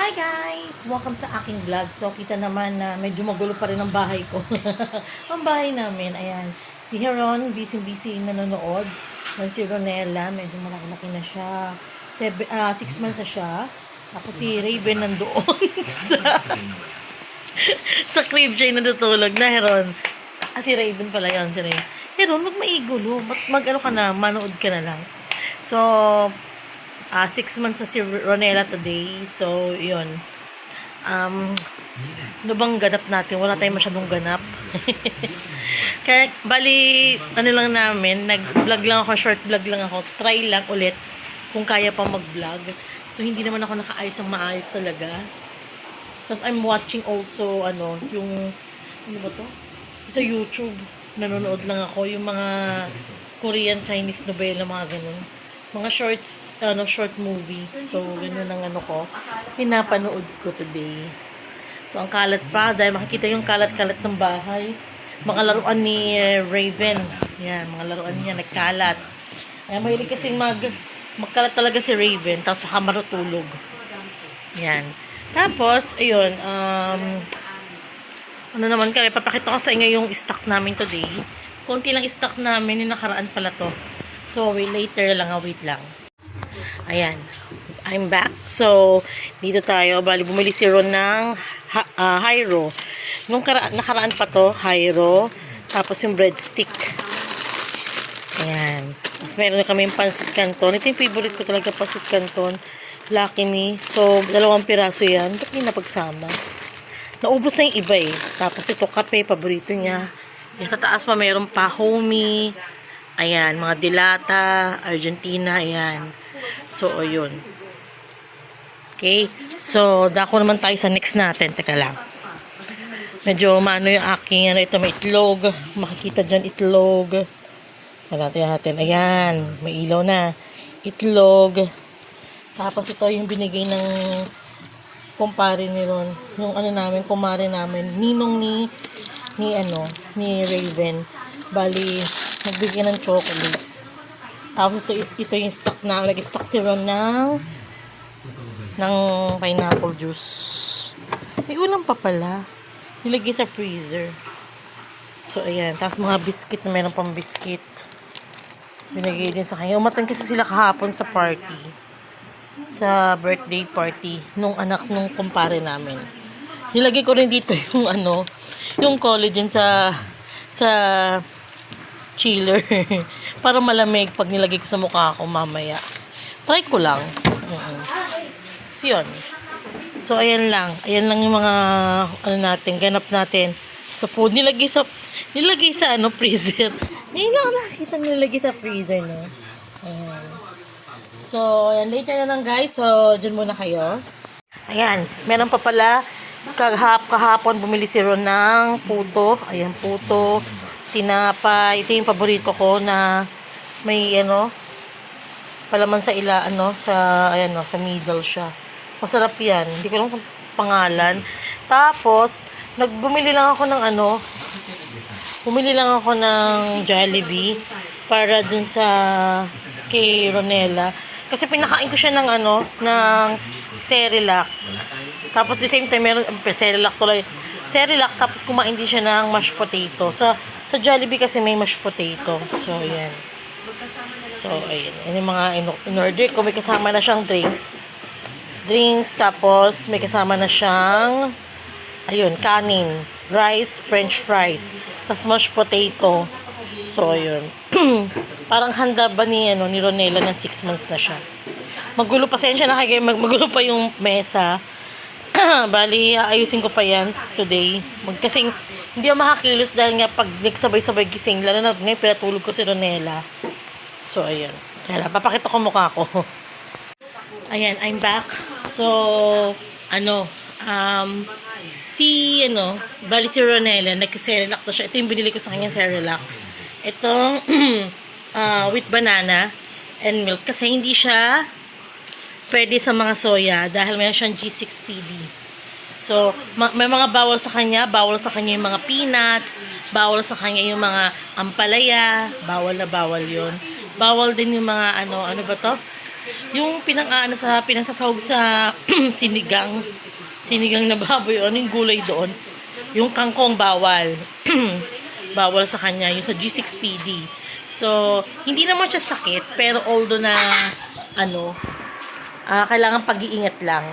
Hi guys! Welcome sa aking vlog. So, kita naman na medyo magulo pa rin ang bahay ko. Ang bahay namin, ayan. Si Heron, busy-busy nanonood. Si Ronella, medyo malaki-laki na siya. 6 months na siya. Tapos si Raven nandoon sa crib siya natutulog na, Heron. Si Raven pala yan, si Raven. Heron, wag maigulo. Mag-ano ka na, manood ka na lang. So, 6 months na si Ronella today. So, yun. Ano bang ganap natin? Wala tayong masyadong ganap. Kaya, bali, ano lang namin, nag-vlog lang ako, short vlog lang ako. Try lang ulit kung kaya pa mag-vlog. So, hindi naman ako nakaayos ang maayos talaga. Tapos, I'm watching also, yung, ano ba to? Sa YouTube, nanonood lang ako, yung mga Korean, Chinese novela, mga ganun. Mga short movie. So, ganun ang ko. Pinapanood ko today. So, ang kalat pa. Dahil makikita yung kalat-kalat ng bahay. Mga laruan ni Raven. Yan, mga laruan niya nagkalat. Ayan, mahilig kasing magkalat talaga si Raven. Tapos saka marutulog. Yan. Tapos, ayun, ano naman kami, papakita ko sa inyo yung stock namin today. Konti lang stock namin, yung nakaraan pala to. So, later lang, wait lang. Ayan. I'm back. So, dito tayo. Bali, bumili si Ron ng Hyro. Nung nakaraan pa to, Hyro. Tapos yung breadstick. Ayan. Tapos meron na kami yung pancit canton. Ito yung favorite ko talaga, pancit canton. Lucky Me. So, 2 piraso yan. Ba't hindi napagsama? Naubos na yung iba eh. Tapos ito, kape, paborito niya. Yung sa taas pa, meron pa homie. Ayan, mga dilata, Argentina, ayan. So, ayun. Okay. So, dako naman tayo sa next natin. Teka lang. Medyo umano yung aking, ito may itlog. Makikita dyan itlog. Natin. Ayan, may ilaw na. Itlog. Tapos ito yung binigay ng kumpare ni Ron. Yung namin, kumare namin. Ninong ni Raven. Bali, nagbigay ng chocolate. Tapos ito yung stock na, nag-stock si Ron ng pineapple juice. May ulam pa pala. Nilagay sa freezer. So, ayan. Tapos mga biscuit na meron pang biscuit. Binigay din sa kanya. Umatan kasi sila kahapon sa party. Sa birthday party nung anak nung kumpare namin. Nilagay ko rin dito yung collagen sa chiller. Para malamig pag nilagay ko sa mukha ko mamaya. Try ko lang. So, yun. So, ayan lang. Ayan lang yung mga ganap natin sa food. Nilagay sa freezer. Ngayon lang nakita nilagay sa freezer, no? Ayan. So, ayan. Later na lang, guys. So, dyan muna kayo. Ayan. Meron pa pala. Kahapon bumili si Ron ng puto. Ayan, puto. Tinapay. Ito yung paborito ko na may palaman sa sa middle siya. Masarap yan. Hindi ko lang pangalan. Tapos, bumili lang ako ng Jollibee para dun sa kay Ronella. Kasi pinakain ko siya ng Cerelac. Tapos the same time meron Cerelac, tapos kumain din siya ng mashed potato. Sa Jollibee kasi may mashed potato. So, ayan. So, ayan. Yan yung mga in-order ko. May kasama na siyang drinks. Tapos may kasama na siyang kanin, rice, french fries, tapos mashed potato. So, ayun. Parang handa ba ni Ronella ng 6 months na siya. Magulo, pasensya na kayo. Magulo pa yung mesa. Bali, ayusin ko pa yan today. Kasi hindi ako makakilos dahil nga pag nagsabay-sabay gising, lalo na ngayon pinatulog ko si Ronella. So, ayan. Kaya papakita ko mukha ko. Ayan, I'm back. So, bali si Ronella, nag-Cerelac to siya. Ito yung binili ko sa kanya, Cerelac. Itong with banana and milk. Kasi hindi siya pwede sa mga soya dahil mayroon siyang G6PD. So, may mga bawal sa kanya yung mga peanuts, bawal sa kanya yung mga ampalaya, bawal yun. Bawal din yung mga ano ba to? Yung pinasasahog sa sinigang. Sinigang na baboy. Ano yung gulay doon? Yung kangkong bawal. Bawal sa kanya. Yung sa G6PD. So, hindi naman siya sakit. Pero although na, kailangan pag-iingat lang.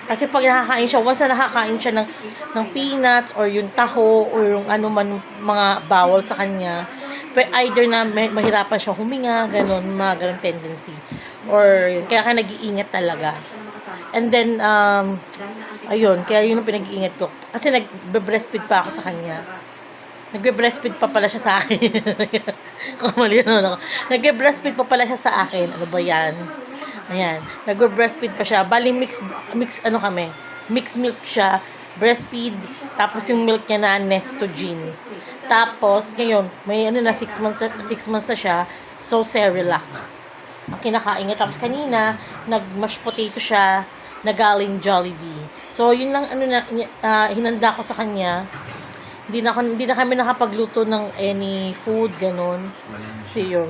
Kasi pag nakakain siya, once na nakakain siya ng peanuts or yung taho or yung ano man mga bawal sa kanya, either na mahirapan siya huminga, ganun, mga ganun tendency. Or yun, kaya nag-iingat talaga. And then, ayun, kaya yun ang pinag-iingat ko. Kasi nag-breastfeed pa ako sa kanya. Nag-breastfeed pa pala siya sa akin. Kamali na ako. Nag-breastfeed pa pala siya sa akin. Ano ba yan? Ayan. Nag-breastfeed pa siya. Bali, mix kami. Mixed milk siya. Breastfeed. Tapos yung milk niya na Nestogen. Tapos, ngayon, may 6 months na siya. So, Cerelac. Ang kinakain niya. Tapos kanina, nag-mashed potato siya na galing Jollibee. So, yun lang hinanda ko sa kanya. Hindi na kami nakapagluto ng any food, ganun. Kasi yun.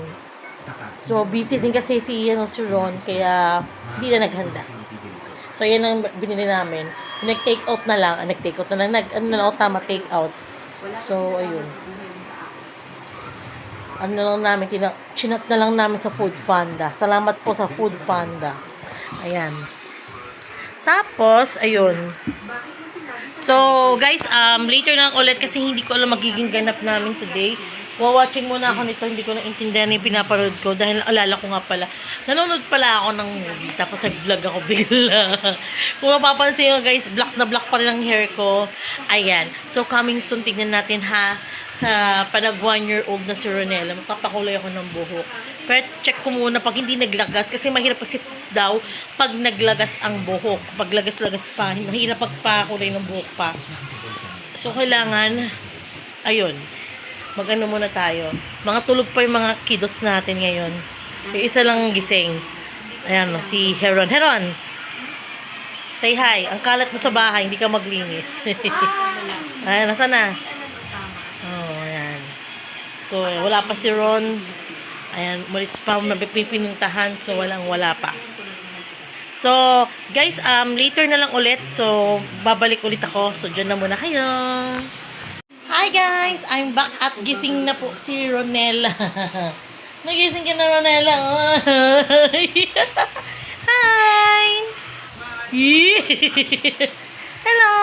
So, busy din kasi si Ron, kaya hindi na naghanda. So, yan ang binili namin. Nag-take out na lang. Take out. So, ayun. Chinat na lang namin sa Food Panda. Salamat po sa Food Panda. Ayan. Tapos, ayun. So, guys, later na ulit kasi hindi ko alam magiging ganap namin today. Watching muna ako nito, hindi ko naintindihan yung pinapanood ko dahil alala ko nga pala, nanonood pala ako ng movie, tapos nag-vlog ako bigla. Kung mapapansin nyo guys, black na black pa rin ang hair ko. Ayan. So, coming soon, tignan natin ha, sa panag 1-year-old na si Ronella, magpapakulay ako ng buhok. Pero check ko muna pag hindi naglagas, kasi mahirap kasi daw pag naglagas ang buhok. Pag lagas-lagas pa, mahirap pagpakulay ng buhok pa. So, kailangan, ayun, magano muna tayo. Mga tulog pa yung mga kiddos natin ngayon. Yung isa lang gising. Ayan, si Heron. Heron! Say hi. Ang kalat mo sa bahay, hindi ka maglinis. Ayan, nasa na? Oh, ayan. So, wala pa si Ron. Ayan, umalis pa, mapipinuntahan. So, wala pa. So, guys, later na lang ulit. So, babalik ulit ako. So, dyan na muna kayo. Hi guys! I'm back at gising na po si Ronella. Nagising ka na, Ronella. Hi! Hello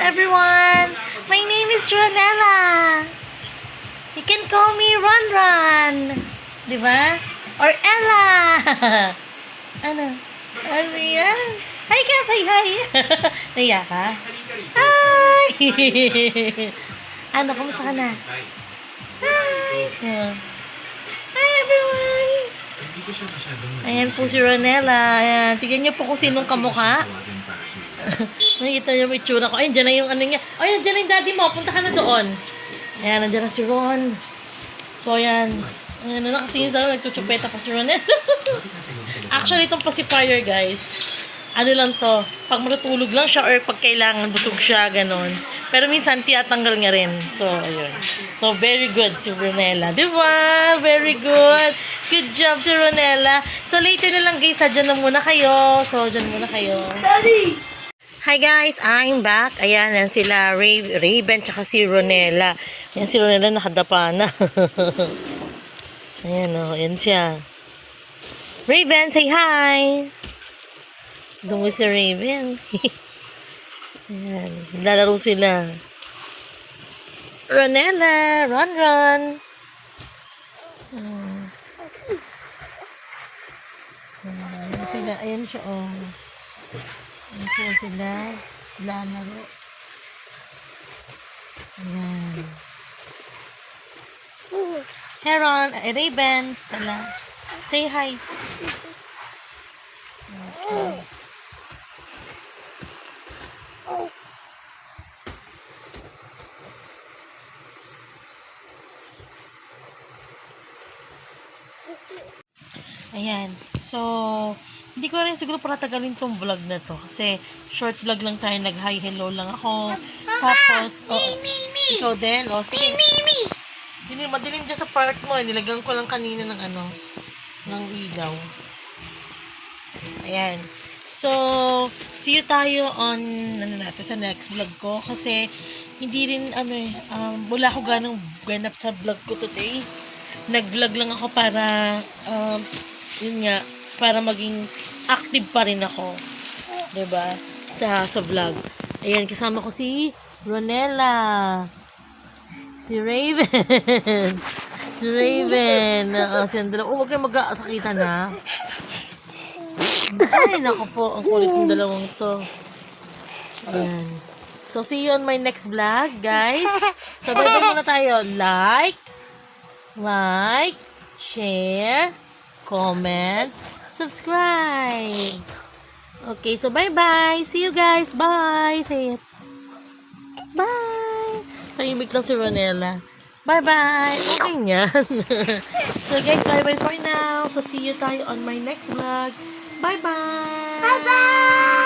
everyone! My name is Ronella. You can call me Ron. Diba? Or Ella. Ano yan? Hi ka! Say hi! Naiya ka? Hi! Ano, kamusta ka na? Hi! Hi, everyone! Ayan po si Ronella. Ayan. Tignan niyo po kung sinong kamukha. Nakikita niyo may itsura ko. Ayan, dyan na yung ano niya. Ayan, dyan na yung daddy mo. Punta ka na doon. Ayan, nandiyan na si Ron. So, ayan. Ayan, nakatingin sa nagtutsupeta pa si Ronella. Actually, itong pacifier, guys. Ano lang to, pag matutulog lang siya or pag kailangan busog siya, ganon. Pero minsan, tiyatanggal nga rin. So, ayun. So, very good si Ronella. Diba? Very good. Good job si Ronella. So, later na lang guys, dyan na muna kayo. So, dyan muna kayo. Daddy! Hi guys, I'm back. Ayan, yan sila Raven tsaka si Ronella. Yan si Ronella nakadapa na. Ayan o, yan siya. Raven, say hi! Doon si Raven. Ayan. Lalaro sila. Ronella. Run. Ayan sila. Ayan siya. Oh. Ayan po sila. Lalaro. Ayan. Heron. Raven. Tala. Say hi. Okay. Ayan. So, hindi ko rin siguro patatagalin tong vlog na to. Kasi, short vlog lang tayo. Nag-hi, hello lang ako. Tapos, ikaw din. O, sige. Madilim dyan sa part mo. Nilagang ko lang kanina ng ng ilaw. Ayan. So, see you tayo on, sa next vlog ko. Kasi, hindi rin, wala ko ganap sa vlog ko today. Nag-vlog lang ako para, yun nga, para maging active pa rin ako. 'Di ba? Sa vlog. Ayan, kasama ko si Ronella. Si Raven. Si Raven. Siyang dalawa. Huwag kayo mag-aasakitan ha. Ay, naku po. Ang kulit ng dalawang to. Ayan. So, see you on my next vlog, guys. So, bye-bye muna tayo. Like, share, comment, subscribe. Okay, so bye-bye. See you guys. Bye. Say it. Bye. Tahimik lang si Ronella. Bye-bye. Okay yan. So guys, bye-bye for now. So see you tayo on my next vlog. Bye-bye. Bye-bye!